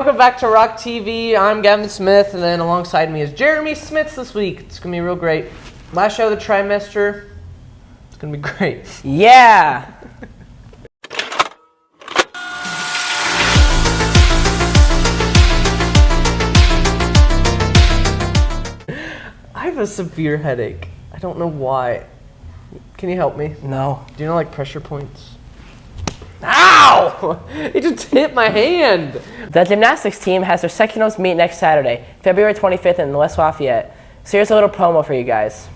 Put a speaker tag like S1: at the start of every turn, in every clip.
S1: Welcome back to Rock TV. I'm Gavin Smith, and then alongside me is Jeremy Smith this week. It's going to be real great. Last show of the trimester. It's going to be great.
S2: Yeah!
S1: I have a severe headache. I don't know why. Can you help me?
S2: No.
S1: Do you know, like, pressure points? Ow! It just hit my hand.
S2: The gymnastics team has their sectionals meet next Saturday, February 25th in West Lafayette. So here's a little promo for you guys.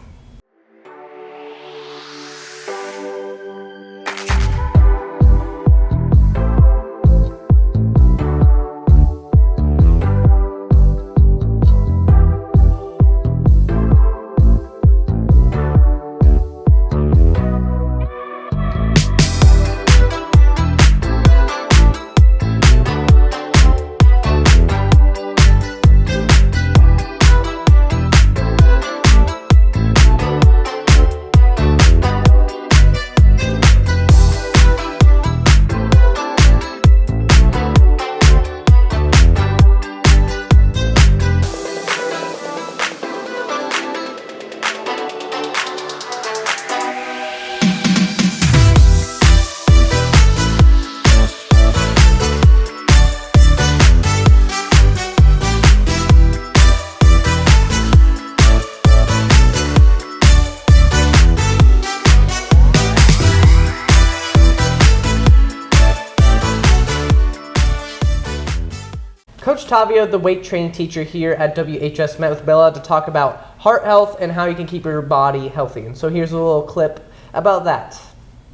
S1: Coach Tavio, the weight training teacher here at WHS, met with Bella to talk about heart health and how you can keep your body healthy. And so here's a little clip about that.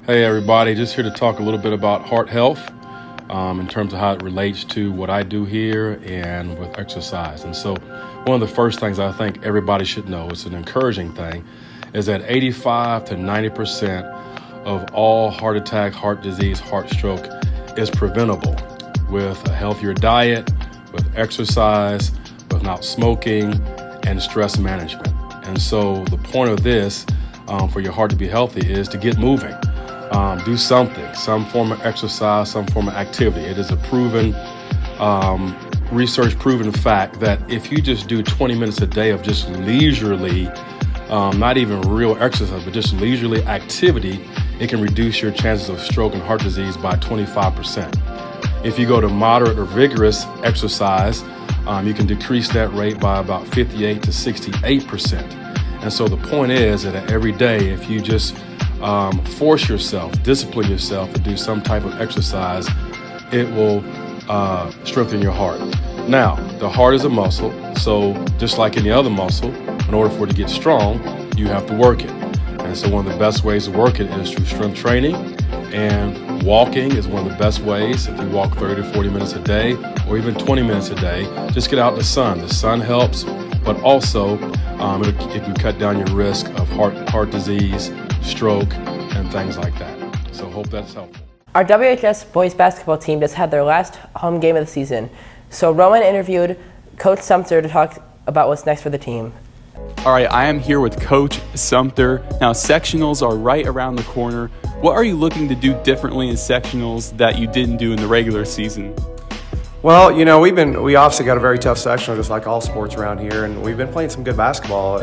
S3: Hey everybody, just here to talk a little bit about heart health in terms of how it relates to what I do here and with exercise. And so one of the first things I think everybody should know, it's an encouraging thing, is that 85 to 90% of all heart attack, heart disease, heart stroke is preventable with a healthier diet, with exercise, with not smoking, and stress management. And so the point of this for your heart to be healthy is to get moving. Do something, some form of exercise, some form of activity. It is a proven, research-proven fact that if you just do 20 minutes a day of just leisurely, not even real exercise, but just leisurely activity, it can reduce your chances of stroke and heart disease by 25%. If you go to moderate or vigorous exercise, you can decrease that rate by about 58 to 68%. And so the point is that every day, if you just force yourself, discipline yourself to do some type of exercise, it will strengthen your heart. Now, the heart is a muscle, so just like any other muscle, in order for it to get strong, you have to work it. And so one of the best ways to work it is through strength training, and walking is one of the best ways. If you walk 30 to 40 minutes a day or even 20 minutes a day, just get out in the sun. The sun helps, but also it can cut down your risk of heart disease, stroke, and things like that. So hope that's helpful.
S2: Our WHS boys basketball team just had their last home game of the season. So Rowan interviewed Coach Sumter to talk about what's next for the team.
S4: All right, I am here with Coach Sumter. Now, sectionals are right around the corner. What are you looking to do differently in sectionals that you didn't do in the regular season?
S5: Well, you know, we obviously got a very tough sectional, just like all sports around here, and we've been playing some good basketball.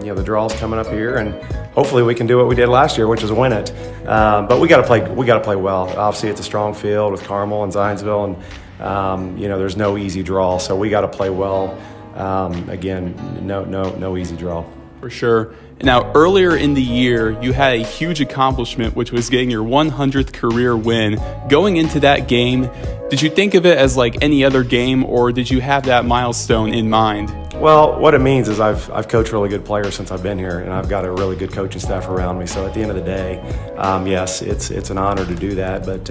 S5: You know, the draw's coming up here, and hopefully we can do what we did last year, which is win it. But we got to play well. Obviously, it's a strong field with Carmel and Zionsville, and you know, there's no easy draw, so we got to play well. Again, no easy draw.
S4: For sure. Now, earlier in the year, you had a huge accomplishment, which was getting your 100th career win. Going into that game, did you think of it as like any other game, or did you have that milestone in mind?
S5: Well, what it means is I've coached really good players since I've been here, and I've got a really good coaching staff around me. So at the end of the day, yes, it's an honor to do that, but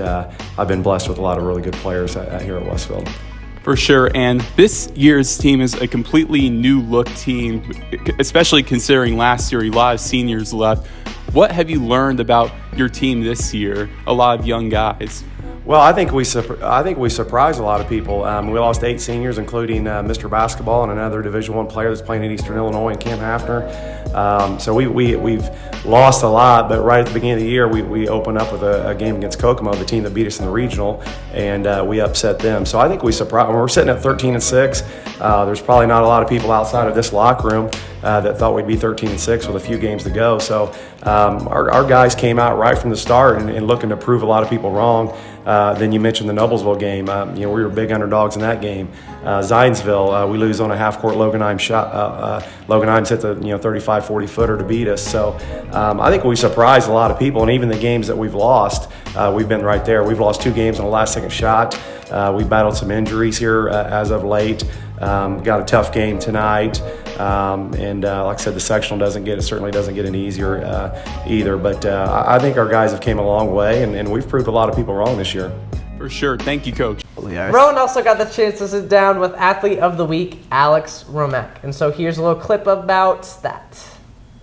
S5: I've been blessed with a lot of really good players here at Westfield.
S4: For sure, and this year's team is a completely new look team, especially considering last year a lot of seniors left. What have you learned about your team this year? A lot of young guys.
S5: Well, I think we surprised a lot of people. We lost 8 seniors, including Mr. Basketball and another Division I player that's playing at Eastern Illinois, and Cam Hafner. So we've lost a lot, but right at the beginning of the year, we opened up with a game against Kokomo, the team that beat us in the regional, and we upset them. So I think we surprised. When we're sitting at 13-6, there's probably not a lot of people outside of this locker room that thought we'd be 13-6 with a few games to go. So our guys came out right from the start and looking to prove a lot of people wrong. Then you mentioned the Noblesville game. We were big underdogs in that game. Zionsville, we lose on a half-court Logan Imes shot. Logan Imes hit the 35-40 footer to beat us. So I think we surprised a lot of people, and even the games that we've lost, we've been right there. We've lost 2 games on a last-second shot. We battled some injuries here as of late. Got a tough game tonight, and like I said, the sectional certainly doesn't get any easier either. But I think our guys have came a long way, and we've proved a lot of people wrong this year.
S4: For sure. Thank you, Coach.
S1: Rowan also got the chance to sit down with Athlete of the Week, Alex Romack. And so here's a little clip about that.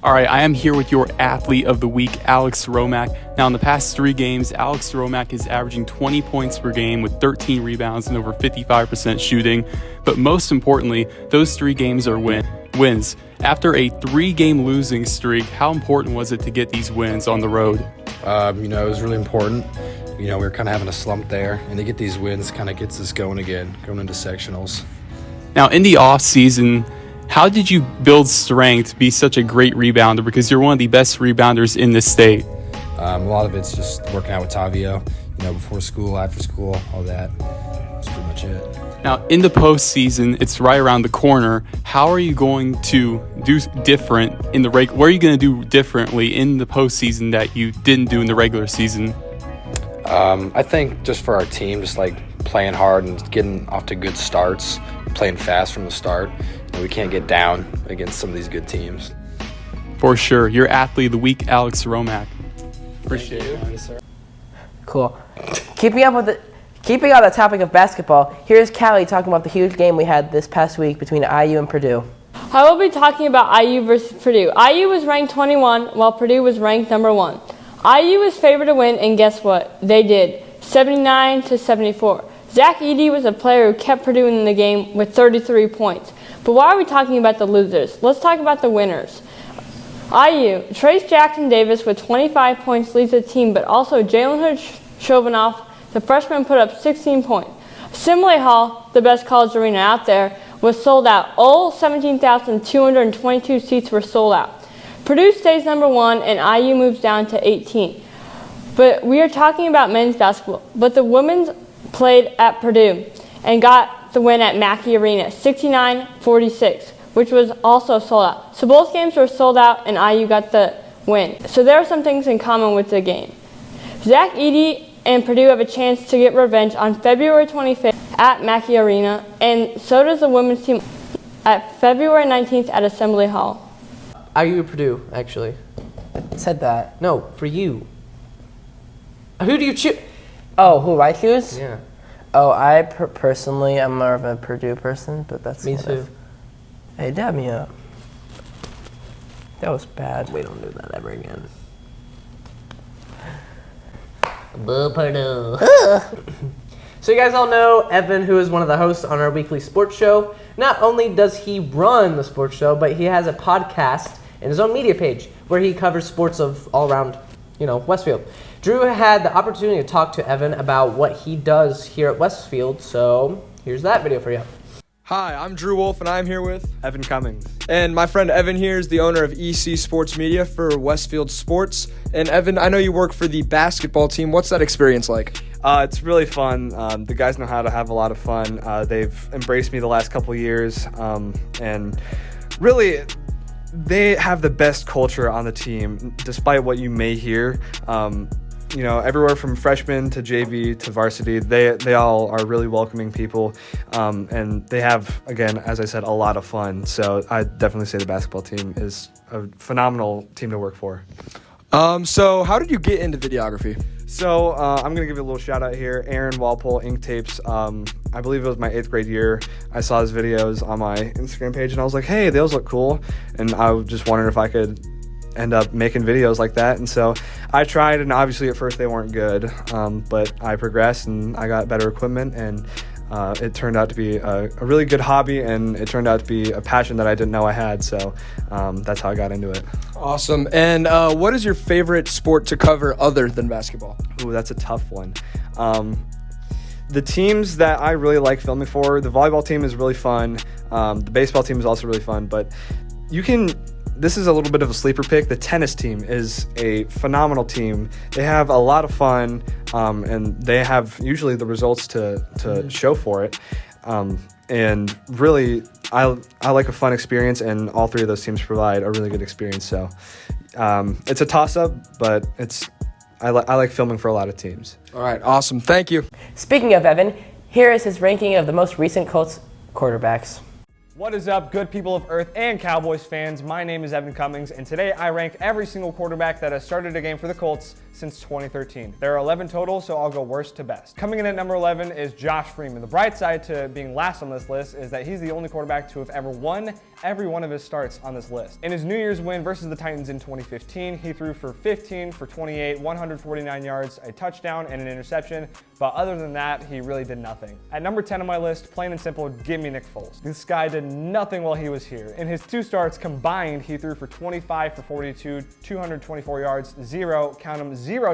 S4: All right, I am here with your Athlete of the Week, Alex Romack. Now, in the past 3 games, Alex Romack is averaging 20 points per game with 13 rebounds and over 55% shooting. But most importantly, those 3 games are wins. After a 3-game losing streak, how important was it to get these wins on the road?
S6: It was really important. We were kind of having a slump there, and to get these wins kind of gets us going again, going into sectionals.
S4: Now, in the off season, how did you build strength to be such a great rebounder? Because you're one of the best rebounders in this state.
S6: A lot of it's just working out with Tavio, before school, after school, all that. That's pretty much it.
S4: Now, in the postseason, it's right around the corner. How are you going to do different in the what are you going to do differently in the postseason that you didn't do in the regular season?
S6: I think just for our team, just like playing hard and getting off to good starts, playing fast from the start. We can't get down against some of these good teams.
S4: For sure. Your Athlete of the Week, Alex Romack. Appreciate it.
S2: Cool. Keeping on the topic of basketball, here's Callie talking about the huge game we had this past week between IU and Purdue.
S7: I will be talking about IU versus Purdue. IU was ranked 21, while Purdue was ranked number 1. IU was favored to win, and guess what? They did, 79-74. Zach Edey was a player who kept Purdue in the game with 33 points. But why are we talking about the losers? Let's talk about the winners. IU, Trace Jackson Davis with 25 points leads the team, but also Jalen Hood Chauvinoff, the freshman, put up 16 points. Assembly Hall, the best college arena out there, was sold out. All 17,222 seats were sold out. Purdue stays number 1, and IU moves down to 18. But we are talking about men's basketball. But the women's played at Purdue and got the win at Mackey Arena, 69-46, which was also sold out. So both games were sold out, and IU got the win. So there are some things in common with the game. Zach Edey and Purdue have a chance to get revenge on February 25th at Mackey Arena, and so does the women's team at February 19th at Assembly Hall.
S1: IU Purdue, actually.
S2: Said that.
S1: No, for you. Who do you choose?
S2: Oh, who I choose?
S1: Yeah.
S2: Oh, I personally am more of a Purdue person, but that's
S1: Me
S2: kind
S1: too.
S2: of- Hey, dab me up. That was bad.
S1: We don't do that ever again. Boo Purdue. So you guys all know Evan, who is one of the hosts on our weekly sports show. Not only does he run the sports show, but he has a podcast and his own media page where he covers sports of all around, Westfield. Drew had the opportunity to talk to Evan about what he does here at Westfield, so here's that video for you.
S8: Hi, I'm Drew Wolf, and I'm here with
S9: Evan Cummings.
S8: And my friend Evan here is the owner of EC Sports Media for Westfield Sports. And Evan, I know you work for the basketball team. What's that experience like?
S9: It's really fun. The guys know how to have a lot of fun. They've embraced me the last couple years, and really, they have the best culture on the team, despite what you may hear. Everywhere from freshman to JV to varsity, they all are really welcoming people, and they have, again, as I said, a lot of fun. So I definitely say the basketball team is a phenomenal team to work for.
S8: So how did you get into videography?
S9: So I'm going to give you a little shout out here. Aaron Walpole, Ink Tapes. I believe it was my 8th grade year. I saw his videos on my Instagram page, and I was like, hey, those look cool. And I just wondered if I could end up making videos like that. And so I tried, and obviously at first they weren't good, but I progressed and I got better equipment, and it turned out to be a really good hobby, and it turned out to be a passion that I didn't know I had. So that's how I got into it.
S8: Awesome. And what is your favorite sport to cover other than basketball?
S9: Ooh, that's a tough one. The teams that I really like filming for, the volleyball team is really fun. The baseball team is also really fun, but this is a little bit of a sleeper pick. The tennis team is a phenomenal team. They have a lot of fun, and they have usually the results to show for it. And really, I like a fun experience, and all three of those teams provide a really good experience. So it's a toss-up, but I like filming for a lot of teams.
S8: All right, awesome. Thank you.
S2: Speaking of Evan, here is his ranking of the most recent Colts quarterbacks.
S10: What is up, good people of Earth and Cowboys fans? My name is Evan Cummings, and today I rank every single quarterback that has started a game for the Colts since 2013. There are 11 total, so I'll go worst to best. Coming in at number 11 is Josh Freeman. The bright side to being last on this list is that he's the only quarterback to have ever won every one of his starts on this list. In his New Year's win versus the Titans in 2015, he threw for 15 for 28, 149 yards, a touchdown, and an interception, but other than that, he really did nothing. At number 10 on my list, plain and simple, give me Nick Foles. This guy did nothing while he was here. In his 2 starts combined, he threw for 25 for 42, 224 yards, 0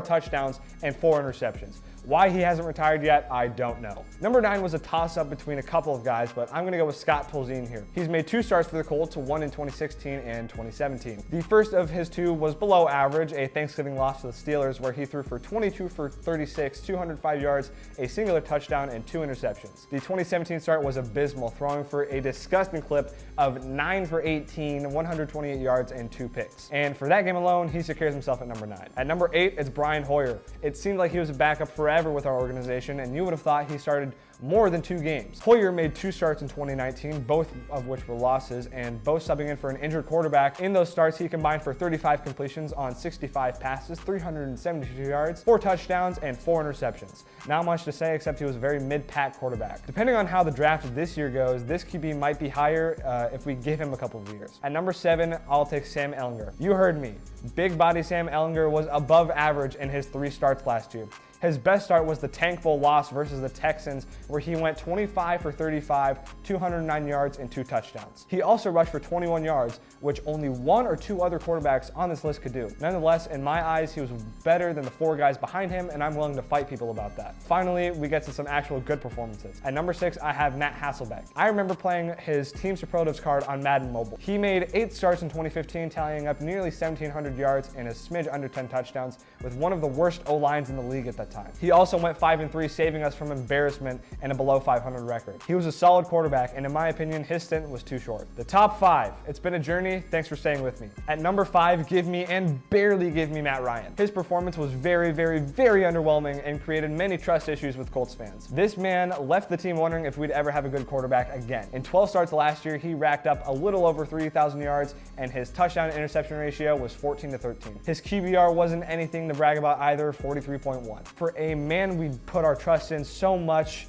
S10: touchdowns, and 4 interceptions. Why he hasn't retired yet, I don't know. Number 9 was a toss-up between a couple of guys, but I'm gonna go with Scott Tolzien here. He's made 2 starts for the Colts, 1 in 2016 and 2017. The first of his 2 was below average, a Thanksgiving loss to the Steelers, where he threw for 22 for 36, 205 yards, a singular touchdown, and 2 interceptions. The 2017 start was abysmal, throwing for a disgusting clip of 9 for 18, 128 yards, and 2 picks. And for that game alone, he secures himself at number 9. At number 8, it's Brian Hoyer. It seemed like he was a backup forever with our organization, and you would have thought he started more than 2 games. Hoyer made 2 starts in 2019, both of which were losses, and both subbing in for an injured quarterback. In those starts, he combined for 35 completions on 65 passes, 372 yards, 4 touchdowns, and 4 interceptions. Not much to say, except he was a very mid-pack quarterback. Depending on how the draft this year goes, this QB might be higher if we give him a couple of years. At number 7, I'll take Sam Ehlinger. You heard me. Big body Sam Ehlinger was above average in his 3 starts last year. His best start was the Tank Bowl loss versus the Texans, where he went 25 for 35, 209 yards, and 2 touchdowns. He also rushed for 21 yards, which only 1 or 2 other quarterbacks on this list could do. Nonetheless, in my eyes, he was better than the 4 guys behind him, and I'm willing to fight people about that. Finally, we get to some actual good performances. At number 6, I have Matt Hasselbeck. I remember playing his Team Superlatives card on Madden Mobile. He made 8 starts in 2015, tallying up nearly 1,700 yards and a smidge under 10 touchdowns, with one of the worst O-lines in the league at that time. He also went 5-3, saving us from embarrassment and a below 500 record. He was a solid quarterback, and in my opinion, his stint was too short. The top 5. It's been a journey. Thanks for staying with me. At number 5, give me and barely give me Matt Ryan. His performance was very, very, very underwhelming and created many trust issues with Colts fans. This man left the team wondering if we'd ever have a good quarterback again. In 12 starts last year, he racked up a little over 3,000 yards, and his touchdown to interception ratio was 14-13. His QBR wasn't anything to brag about either, 43.1. For a man we put our trust in so much,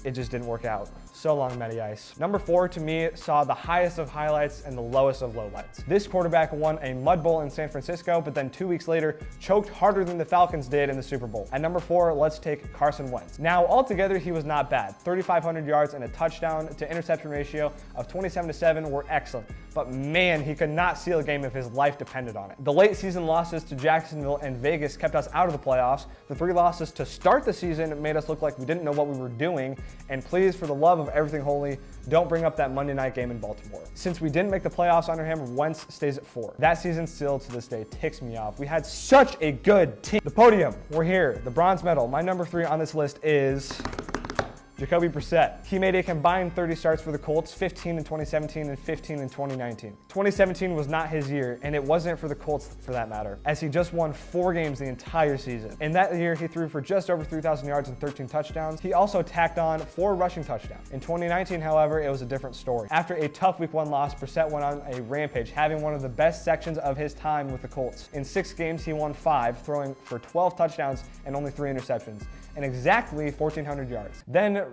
S10: it just didn't work out. So long, Matty Ice. Number 4, to me, saw the highest of highlights and the lowest of lowlights. This quarterback won a Mud Bowl in San Francisco, but then 2 weeks later, choked harder than the Falcons did in the Super Bowl. At number 4, let's take Carson Wentz. Now, altogether, he was not bad. 3,500 yards and a touchdown to interception ratio of 27-7 were excellent. But man, he could not seal a game if his life depended on it. The late season losses to Jacksonville and Vegas kept us out of the playoffs. The 3 losses to start the season made us look like we didn't know what we were doing. And please, for the love of everything holy, don't bring up that Monday night game in Baltimore. Since we didn't make the playoffs under him, Wentz stays at 4. That season still to this day ticks me off. We had such a good team. The podium, we're here. The bronze medal. My number 3 on this list is Jacoby Brissett. He made a combined 30 starts for the Colts, 15 in 2017 and 15 in 2019. 2017 was not his year, and it wasn't for the Colts for that matter, as he just won 4 games the entire season. In that year, he threw for just over 3,000 yards and 13 touchdowns. He also tacked on 4 rushing touchdowns. In 2019, however, it was a different story. After a tough week 1 loss, Brissett went on a rampage, having one of the best sections of his time with the Colts. In 6 games, he won 5, throwing for 12 touchdowns and only 3 interceptions, and exactly 1,400 yards. Then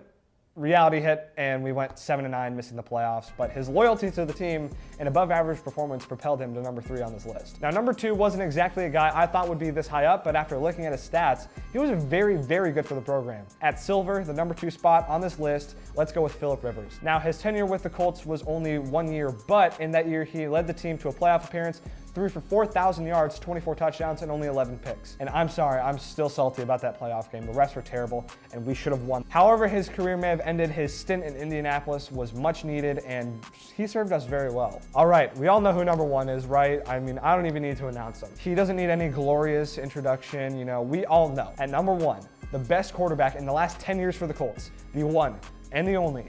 S10: reality hit and we went 7-9, missing the playoffs, but his loyalty to the team and above average performance propelled him to number 3 on this list. Now, number 2 wasn't exactly a guy I thought would be this high up, but after looking at his stats, he was very, very good for the program. At silver, the number 2 spot on this list, let's go with Phillip Rivers. Now, his tenure with the Colts was only 1 year, but in that year, he led the team to a playoff appearance, threw for 4,000 yards, 24 touchdowns, and only 11 picks. And I'm sorry, I'm still salty about that playoff game. The refs were terrible, and we should have won. However, his career may have ended. His stint in Indianapolis was much needed, and he served us very well. All right, we all know who number 1 is, right? I mean, I don't even need to announce him. He doesn't need any glorious introduction. You know, we all know. At number 1, the best quarterback in the last 10 years for the Colts, the one and the only,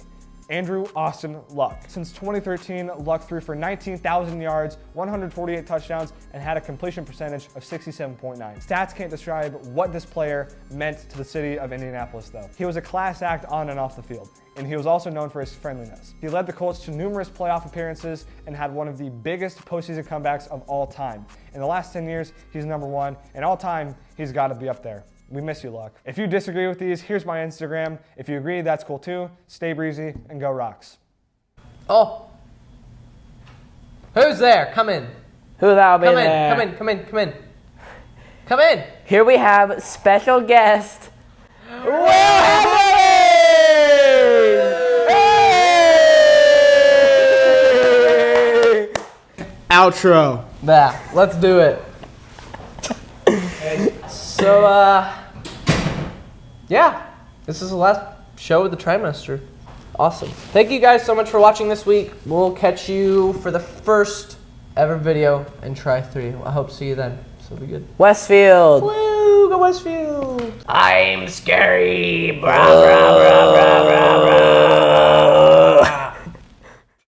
S10: Andrew Austin Luck. Since 2013, Luck threw for 19,000 yards, 148 touchdowns, and had a completion percentage of 67.9. Stats can't describe what this player meant to the city of Indianapolis, though. He was a class act on and off the field, and he was also known for his friendliness. He led the Colts to numerous playoff appearances and had one of the biggest postseason comebacks of all time. In the last 10 years, he's number 1, and all time, he's got to be up there. We miss you, Luck. If you disagree with these, here's my Instagram. If you agree, that's cool too. Stay breezy and go Rocks.
S1: Oh. Who's there? Come in.
S2: Who that'll be
S1: Come in,
S2: there?
S1: come in, come in, come in. Come in.
S2: Here we have special guest, Will
S11: Outro.
S1: Yeah, let's do it. So, yeah, this is the last show of the trimester. Awesome. Thank you guys so much for watching this week. We'll catch you for the first ever video in Try 3. I hope to see you then. So be good.
S2: Westfield.
S1: Woo, go Westfield.
S2: I'm scary. Bra, bra, bra, bra, bra, bra.